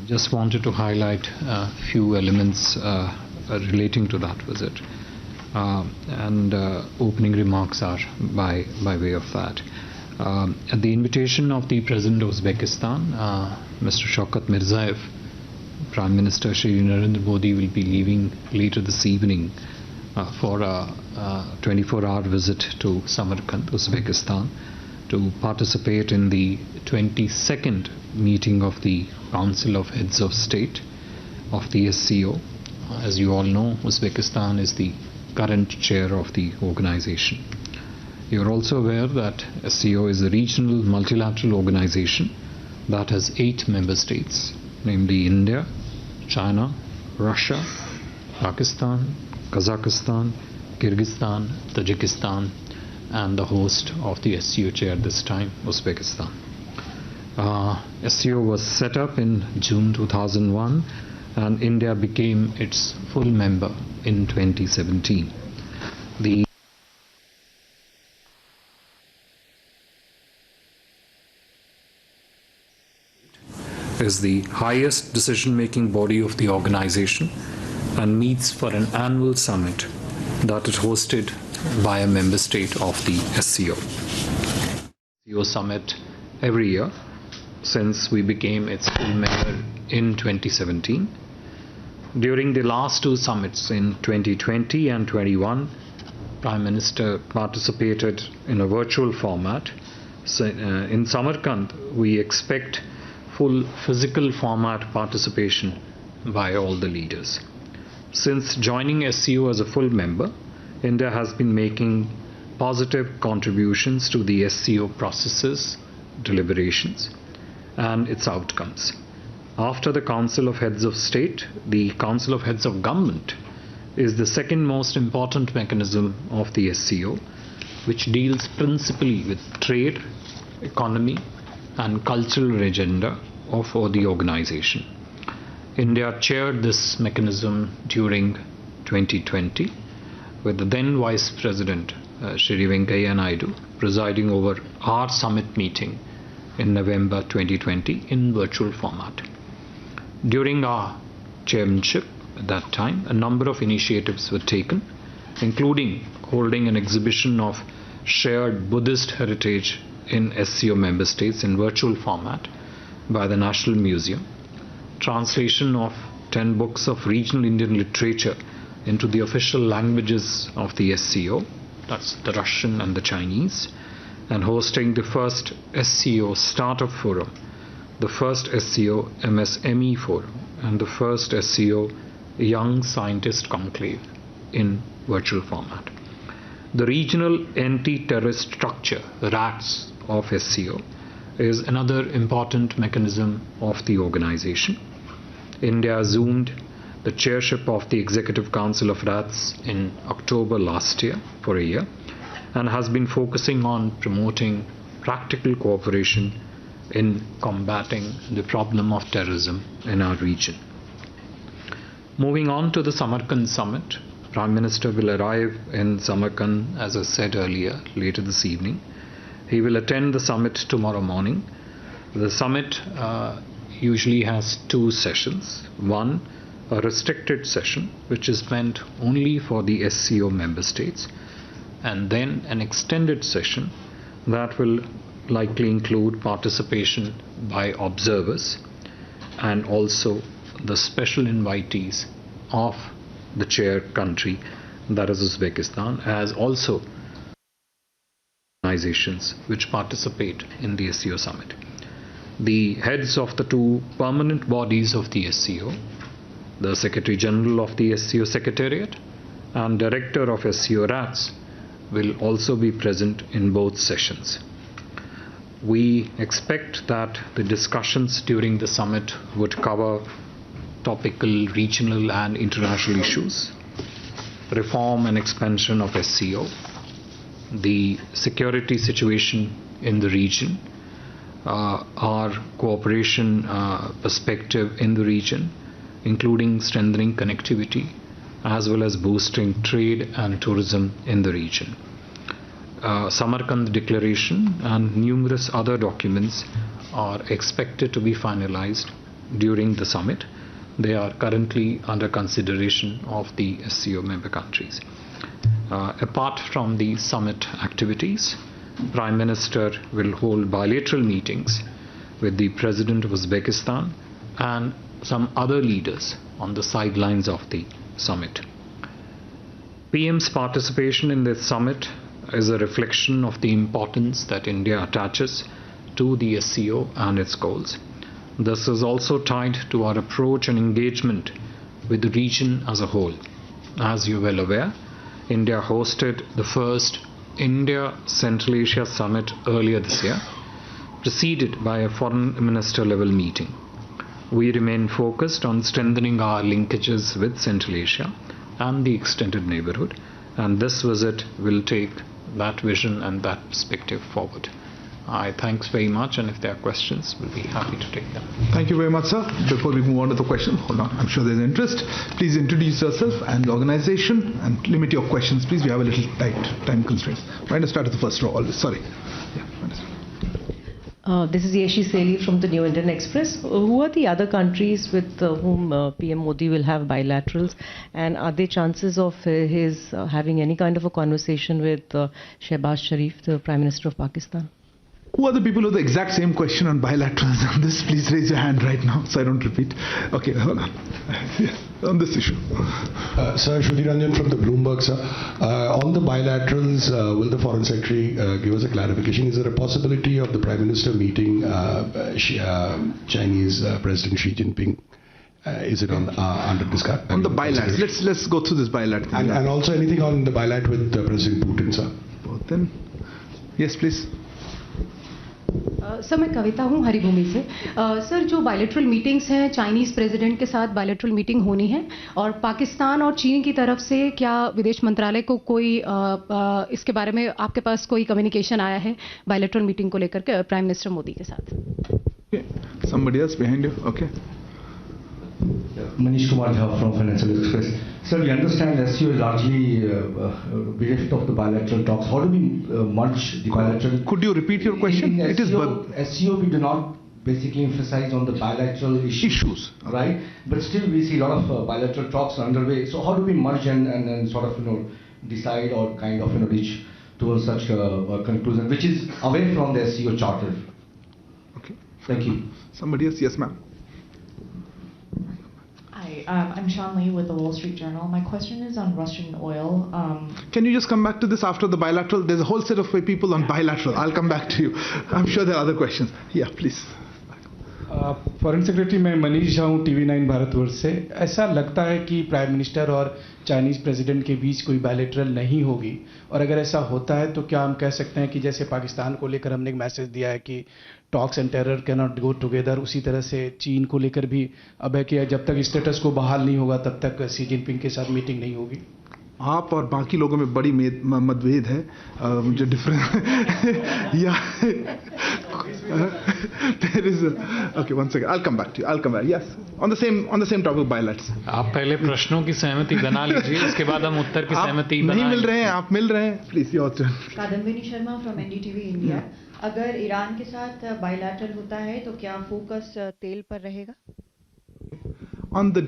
just wanted to highlight a few elements relating to that visit. And opening remarks are by way of that. At the invitation of the President of Uzbekistan, Mr. Shaukat Mirzayev, Prime Minister Shri Narendra Modi will be leaving later this evening for a 24-hour visit to Samarkand, Uzbekistan, to participate in the 22nd meeting of the Council of Heads of State of the SCO. As you all know, Uzbekistan is the current chair of the organization. You are also aware that SCO is a regional multilateral organization that has 8 member states, namely India, China, Russia, Pakistan, Kazakhstan, Kyrgyzstan, Tajikistan, and the host of the SCO chair this time, Uzbekistan. SCO was set up in June 2001 and India became its full member in 2017. The is the highest decision-making body of the organization and meets for an annual summit that is hosted by a member state of the SCO. SCO summit every year since we became its full member in 2017. During the last 2 summits in 2020 and 21, Prime Minister participated in a virtual format. So, in Samarkand, we expect full physical format participation by all the leaders. Since joining SCO as a full member, India has been making positive contributions to the SCO processes, deliberations, and its outcomes. After the Council of Heads of State, the Council of Heads of Government is the second most important mechanism of the SCO, which deals principally with trade, economy, and cultural agenda of the organization. India chaired this mechanism during 2020 with the then Vice President Shri Venkaiah Naidu presiding over our summit meeting in November 2020 in virtual format. During our chairmanship at that time, a number of initiatives were taken, including holding an exhibition of shared Buddhist heritage in SCO member states in virtual format by the National Museum, translation of 10 books of regional Indian literature into the official languages of the SCO, that's the Russian and the Chinese, and hosting the first SCO Startup Forum, the first SCO MSME Forum, and the first SCO Young Scientist Conclave in virtual format. The Regional Anti-Terrorist Structure, RATS, of SCO is another important mechanism of the organization. India assumed the chairship of the Executive Council of RATS in October last year for a year and has been focusing on promoting practical cooperation in combating the problem of terrorism in our region. Moving on to the Samarkand summit, Prime Minister will arrive in Samarkand, as I said earlier, later this evening. He will attend the summit tomorrow morning. The summit usually has 2 sessions. One, a restricted session, which is meant only for the SCO member states, and then an extended session that will likely include participation by observers and also the special invitees of the chair country, that is Uzbekistan, as also organizations which participate in the SCO summit. The heads of the 2 permanent bodies of the SCO, the Secretary General of the SCO Secretariat and Director of SCO RATS, will also be present in both sessions. We expect that the discussions during the summit would cover topical, regional and international issues, reform and expansion of SCO, the security situation in the region, our cooperation perspective in the region, including strengthening connectivity as well as boosting trade and tourism in the region. Samarkand Declaration and numerous other documents are expected to be finalized during the summit. They are currently under consideration of the SCO member countries. Apart from the summit activities, Prime Minister will hold bilateral meetings with the President of Uzbekistan and some other leaders on the sidelines of the summit. PM's participation in this summit is a reflection of the importance that India attaches to the SCO and its goals. This is also tied to our approach and engagement with the region as a whole. As you're well aware, India hosted the first India Central Asia Summit earlier this year, preceded by a foreign minister level meeting. We remain focused on strengthening our linkages with Central Asia and the extended neighborhood, and this visit will take that vision and that perspective forward. I thanks very much, and if there are questions, we'll be happy to take them. Thank you very much, sir. Before we move on to the question, hold on, I'm sure there's interest. Please introduce yourself and the organization and limit your questions, please. We have a little tight time constraints. Mind to start at the first row always. Sorry. This is Yeshi Seli from the New Indian Express. Who are the other countries with whom PM Modi will have bilaterals, and are there chances of his having any kind of a conversation with Shehbaz Sharif, the Prime Minister of Pakistan? Who are the people who have the exact same question on bilaterals on this? Please raise your hand right now so I don't repeat. Okay, hold on. Yes, on this issue. Sir, Shruti Ranjan from the Bloomberg, sir. On the bilaterals, will the Foreign Secretary give us a clarification? Is there a possibility of the Prime Minister meeting Chinese President Xi Jinping? Is it on under discussion? On the bilaterals, let's go through this bilateral. And also anything on the bilateral with President Putin, sir? Then, yes, please. Sir मैं कविता हूँ हरिभूमि से। Sir जो bilateral meetings हैं Chinese president के साथ bilateral meeting होनी है, और पाकिस्तान और चीन की तरफ से क्या विदेश मंत्रालय को कोई इसके बारे में आपके पास कोई कम्युनिकेशन आया है बायलैटरल मीटिंग को लेकर के प्राइम मिनिस्टर मोदी के साथ? Somebody else behind you. Okay. Manish Kumar Jha from Financial Express. Sir, we understand SCO is largely bereft of the bilateral talks. How do we merge the bilateral? Could you repeat your question? It is SCO. We do not basically emphasize on the bilateral issues, right? But still, we see a lot of bilateral talks underway. So, how do we merge and sort of decide or kind of reach towards such a conclusion, which is away from the SCO charter? Okay. Thank you. Somebody else? Yes, ma'am. I'm Sean Lee with the Wall Street Journal. My question is on Russian oil. Can you just come back to this after the bilateral? There's a whole set of people on bilateral. I'll come back to you. I'm sure there are other questions. Yeah, please. Foreign secretary मैं मनीष झा हूँ TV9 Bharatvarsh से। ऐसा लगता है कि prime minister और Chinese president के बीच कोई बायलैटरल नहीं होगी, और अगर ऐसा होता है तो क्या हम कह सकते हैं कि जैसे पाकिस्तान को लेकर हमने एक मैसेज दिया है कि talks and terror can not go together, उसी तरह से चीन को लेकर भी अब है कि जब तक स्टेटस को बहाल नहीं होगा तब तक शी जिनपिंग के साथ मीटिंग नहीं होगी? आप और बाकी लोगों में बड़ी मतभेद है, जो डिफरेंस या there is okay, one second, I'll come back to you. I'll come back. Yes, on the same topic, bilaterals. आप पहले प्रश्नों की सहमति बना लीजिए, उसके बाद हम उत्तर की सहमति नहीं मिल रहे हैं, आप मिल रहे हैं, please your turn. Kadambini Sharma from NDTV India. अगर ईरान के साथ बायलैटरल होता है तो क्या फोकस तेल पर रहेगा? On the